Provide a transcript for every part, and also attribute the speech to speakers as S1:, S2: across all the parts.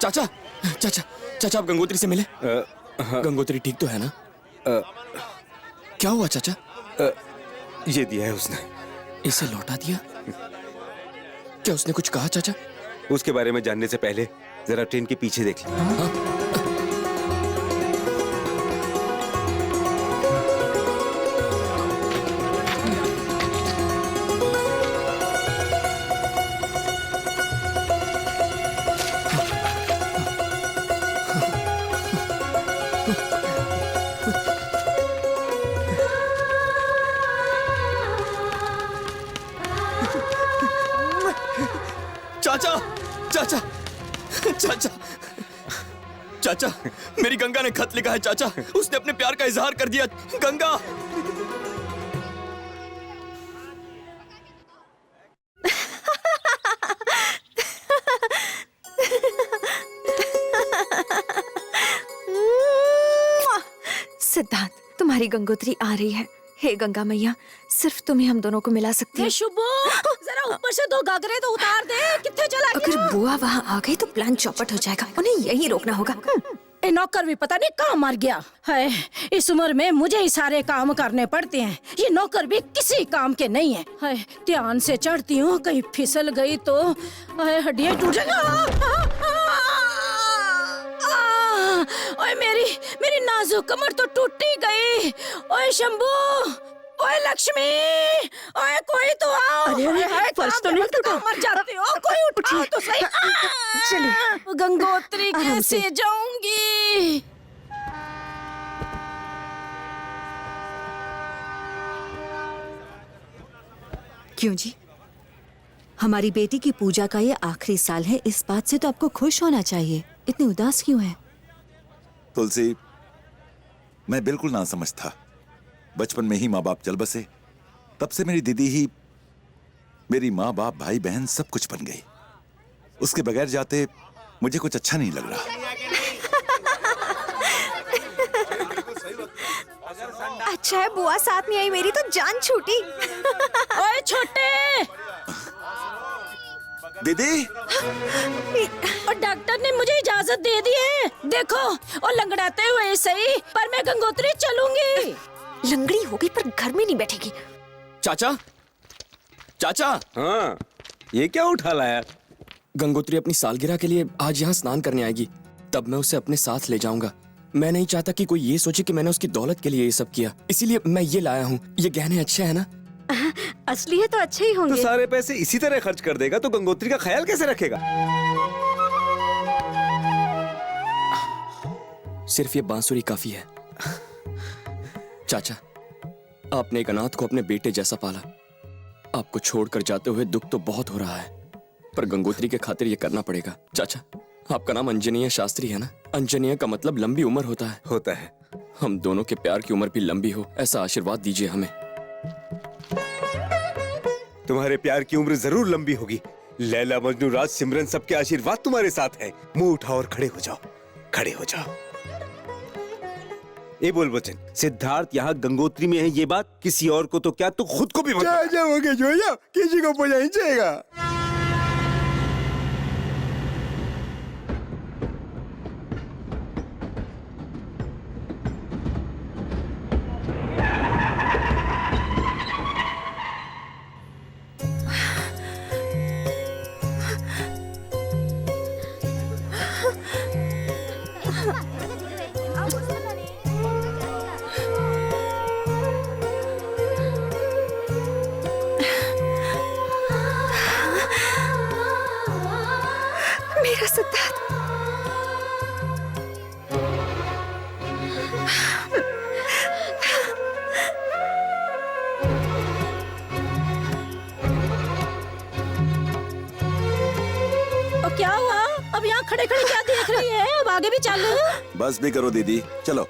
S1: चाचा चाचा चाचा, आप गंगोत्री से मिले?
S2: हाँ।
S1: गंगोत्री ठीक तो है ना? क्या हुआ चाचा?
S2: ये दिया है उसने।
S1: इसे लौटा दिया? क्या उसने कुछ कहा चाचा?
S2: उसके बारे में जानने से पहले जरा ट्रेन के पीछे देख ले।
S1: हाँ? चाचा चाचा चाचा चाचा, मेरी गंगा ने खत लिखा है चाचा। उसने अपने प्यार का इजहार कर दिया। गंगा,
S3: सिद्धार्थ, तुम्हारी गंगोत्री आ रही है। हे गंगा मैया, सिर्फ तुम्हें हम दोनों को मिला सकती है।
S4: शुभो, जरा ऊपर से 2 गागरे तो उतार दे। कितने चला गया?
S3: अगर बुआ वहाँ आ गई तो प्लान चौपट हो जाएगा। उन्हें यही रोकना होगा।
S4: ए नौकर भी पता नहीं कहाँ मर गया है। इस उम्र में मुझे ही सारे काम करने पड़ते हैं। ये नौकर भी किसी काम के नहीं है। ध्यान से चढ़ती हूँ, कहीं फिसल गई तो हड्डियाँ टूट जाएंगी। ओए मेरी नाजुक कमर तो टूटी गई। ओए शंभू, ओए लक्ष्मी, ओए कोई तो आओ।
S3: अरे फर्श तो नहीं टूटा?
S4: मर जाते हो, कोई उठाओ तो सही।
S3: चलिए।
S4: गंगोत्री कैसे जाऊंगी?
S5: क्यों जी? हमारी बेटी की पूजा का ये आखिरी साल है। इस बात से तो आपको खुश होना चाहिए। इतनी उदास क्यों है?
S6: तुलसी, मैं बिल्कुल ना समझ था। बचपन में ही माँ बाप चल बसे, तब से मेरी दीदी ही मेरी माँ बाप भाई बहन सब कुछ बन गई। उसके बगैर जाते मुझे कुछ अच्छा नहीं लग रहा।
S3: अच्छा है बुआ साथ में आई, मेरी तो जान छूटी।
S4: ओए छोटे,
S6: दीदी,
S4: और डॉक्टर ने मुझे इजाजत दे दी है। देखो, और लंगड़ाते हुए सही, पर मैं गंगोत्री चलूंगी।
S3: लंगड़ी हो गई पर घर में नहीं बैठेगी।
S1: चाचा चाचा,
S2: हाँ, ये क्या उठा लाया?
S1: गंगोत्री अपनी सालगिरह के लिए आज यहाँ स्नान करने आएगी, तब मैं उसे अपने साथ ले जाऊंगा। मैं नहीं चाहता कि कोई ये सोचे कि मैंने उसकी दौलत के लिए ये सब किया, इसीलिए मैं ये लाया हूँ। ये गहने अच्छे हैं ना?
S3: असली है तो अच्छे ही
S2: तो
S3: होंगे।
S2: सारे पैसे इसी तरह खर्च कर देगा तो गंगोत्री का ख्याल कैसे रखेगा?
S1: सिर्फ ये बांसुरी काफी है। चाचा, आपने एक अनाथ को अपने बेटे जैसा पाला। आपको छोड़कर जाते हुए दुख तो बहुत हो रहा है, पर गंगोत्री के खातिर ये करना पड़ेगा। चाचा, आपका नाम अंजनीय शास्त्री है ना? अंजनीय का मतलब लंबी उम्र होता है।
S2: होता है।
S1: हम दोनों के प्यार की उम्र भी लंबी हो, ऐसा आशीर्वाद दीजिए हमें।
S2: तुम्हारे प्यार की उम्र जरूर लंबी होगी। लैला, मजनू, राज, सिमरन, सबके आशीर्वाद तुम्हारे साथ है। मुंह उठाओ और खड़े हो जाओ, खड़े हो जाओ। ये बोल बच्चन, सिद्धार्थ यहाँ गंगोत्री में है, ये बात किसी और को तो क्या, तू खुद को भी मत बता।
S7: जाओगे जो जाओ, किसी को पता नहीं चलेगा।
S3: मेरा सिद्धार्थ।
S4: और क्या हुआ? अब यहाँ खड़े खड़े क्या देख रही है? अब आगे भी चलो।
S6: बस भी करो दीदी, चलो।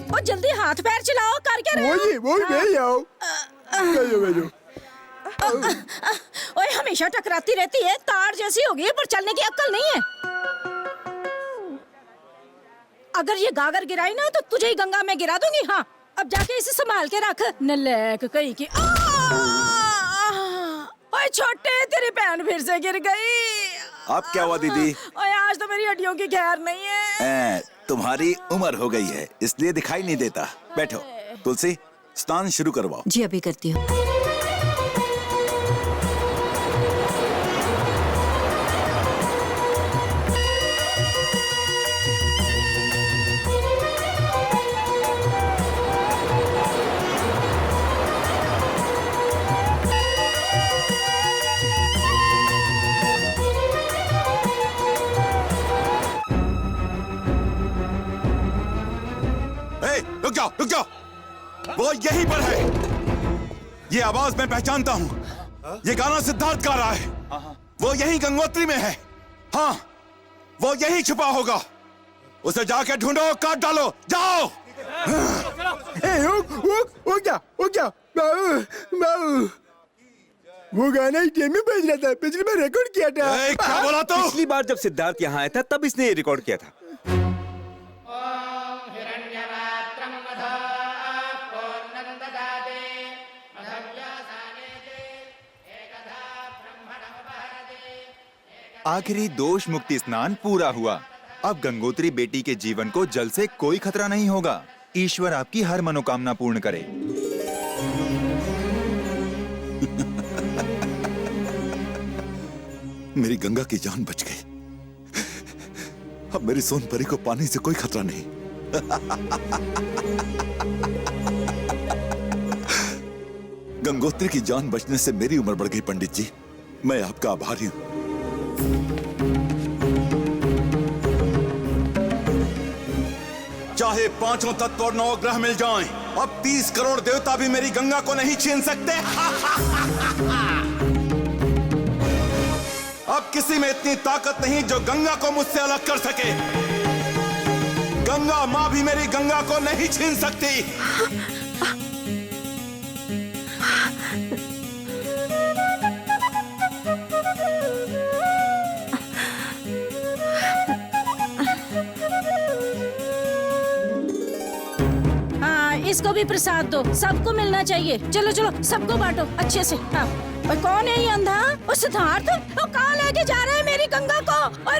S4: और जल्दी हाथ पैर चलाओ, कर क्या रहे हो?
S7: वो भेज आओ, भेजो भेजो।
S4: ओए, हमेशा टकराती रहती है, तार जैसी हो गई है, पर चलने की अक्ल नहीं है। अगर ये गागर गिराई ना तो तुझे ही गंगा में गिरा दूंगी। हाँ, अब जाके इसे संभाल के रख। नलायक कहीं की। ओए छोटे, तेरी बहन फिर से गिर गई।
S6: अब क्या हुआ दीदी?
S4: ओए आज तो मेरी हड्डियों की खैर नहीं है।
S6: तुम्हारी उम्र हो गई है इसलिए दिखाई नहीं देता। बैठो तुलसी, स्नान शुरू करवाओ।
S5: जी अभी करती हूँ।
S6: रुक जाओ रुक जाओ, वो यहीं पर है। ये आवाज मैं पहचानता हूँ। ये गाना सिद्धार्थ गा रहा है। वो यहीं गंगोत्री में है। हाँ, वो यहीं छुपा होगा। उसे जाके ढूंढो, काट डालो, जाओ।
S7: वो क्या बाबू, वो गाना ही टीम में बज रहा था। पिछली बार रिकॉर्ड किया था।
S6: क्या बोला तो?
S2: पिछली बार जब सिद्धार्थ यहाँ आया था तब इसने ये रिकॉर्ड किया था।
S8: आखिरी दोष मुक्ति स्नान पूरा हुआ। अब गंगोत्री बेटी के जीवन को जल से कोई खतरा नहीं होगा। ईश्वर आपकी हर मनोकामना पूर्ण करे।
S6: मेरी गंगा की जान बच गई। अब मेरी सोनपरी को पानी से कोई खतरा नहीं। गंगोत्री की जान बचने से मेरी उम्र बढ़ गई। पंडित जी, मैं आपका आभारी हूं। चाहे पांचों तत्व और 9 ग्रह मिल जाएं, अब 30 करोड़ देवता भी मेरी गंगा को नहीं छीन सकते। अब किसी में इतनी ताकत नहीं जो गंगा को मुझसे अलग कर सके। गंगा मां भी मेरी गंगा को नहीं छीन सकती।
S4: इसको भी प्रसाद दो, सबको मिलना चाहिए। चलो चलो, सबको बांटो अच्छे से। हाँ। और कौन है ये अंधा? वो सिद्धार्थ। वो कहाँ लेके जा रहा है मेरी गंगा को? और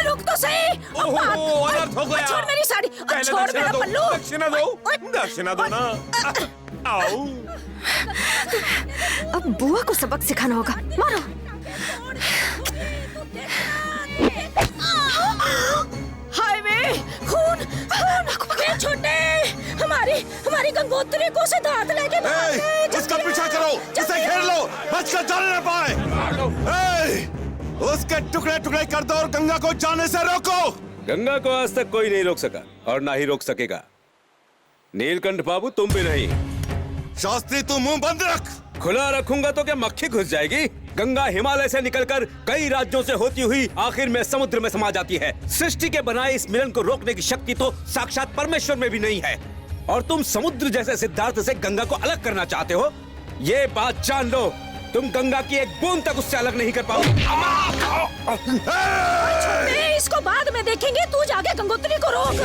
S4: रुक तो सही।
S2: अनर्थ हो गया।
S4: छोड़ मेरी साड़ी, छोड़ मेरा पल्लू।
S2: दक्षिणा दो, दक्षिणा दो ना। आओ।
S3: अब बुआ को सबक सिखाना होगा। मारो।
S4: हाईवे, खून, छोटे, हमारी गंगोत्री को सिद्धार्थ लेके भाग गए।
S6: उसका पीछा करो, उसे घेर लो, बचकर जाने न पाए। उसके टुकड़े टुकड़े कर दो और गंगा को जाने से रोको।
S2: गंगा को आज तक कोई नहीं रोक सका और ना ही रोक सकेगा। नीलकंठ बाबू, तुम भी नहीं।
S6: शास्त्री, तू मुंह बंद रख।
S2: खुला रखूंगा तो क्या मक्खी घुस जाएगी? गंगा हिमालय से निकलकर कई राज्यों से होती हुई आखिर में समुद्र में समा जाती है। सृष्टि के बनाए इस मिलन को रोकने की शक्ति तो साक्षात परमेश्वर में भी नहीं है। और तुम समुद्र जैसे सिद्धार्थ से गंगा को अलग करना चाहते हो। ये बात जान लो, तुम गंगा की एक बूंद तक उससे अलग नहीं कर पाओगे।
S4: इसको बाद में देखेंगे, तू जाके गंगोत्री को रोक।